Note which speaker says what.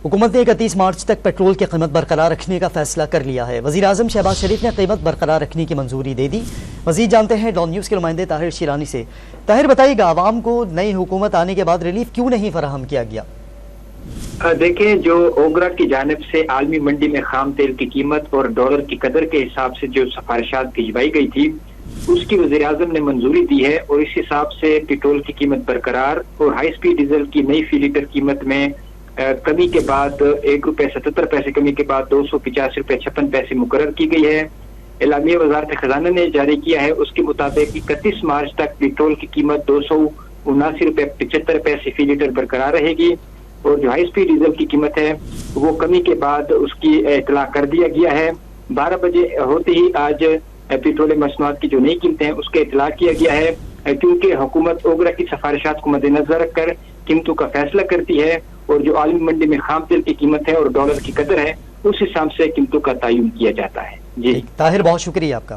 Speaker 1: حکومت نے 31 مارچ تک پیٹرول کی قیمت برقرار رکھنے کا فیصلہ کر لیا ہے۔ وزیر اعظم شہباز شریف نے قیمت برقرار رکھنے کی منظوری دے دی۔ مزید جانتے ہیں ڈان نیوز کے نمائندے طاہر شیرانی سے۔ طاہر بتائیے گا، عوام کو نئی حکومت آنے کے بعد ریلیف کیوں نہیں فراہم کیا گیا؟
Speaker 2: دیکھیں، جو اوگرا کی جانب سے عالمی منڈی میں خام تیل کی قیمت اور ڈالر کی قدر کے حساب سے جو سفارشات بھجوائی گئی تھی، اس کی وزیر اعظم نے منظوری دی ہے، اور اس حساب سے پیٹرول کی قیمت برقرار اور ہائی سپیڈ ڈیزل کی نئی فی لیٹر قیمت میں کمی کے بعد ₹1.77 کمی کے بعد ₹250.56 مقرر کی گئی ہے۔ اعلامیہ وزارت خزانہ نے جاری کیا ہے، اس کے مطابق 31 مارچ تک پیٹرول کی قیمت ₹279.75 فی لیٹر برقرار رہے گی، اور جو ہائی سپیڈ ڈیزل کی قیمت ہے وہ کمی کے بعد اس کی اطلاع کر دیا گیا ہے۔ 12 بجے ہوتے ہی آج پیٹرول مصنوعات کی جو نئی قیمتیں ہیں اس کا اطلاع کیا گیا ہے، کیونکہ حکومت اوگرا کی سفارشات کو مد نظر رکھ کر قیمتوں کا فیصلہ کرتی ہے، اور جو عالمی منڈی میں خام تیل کی قیمت ہے اور ڈالر کی قدر ہے اس حساب سے قیمتوں کا تعین کیا جاتا ہے۔ جی
Speaker 1: طاہر، بہت شکریہ آپ کا۔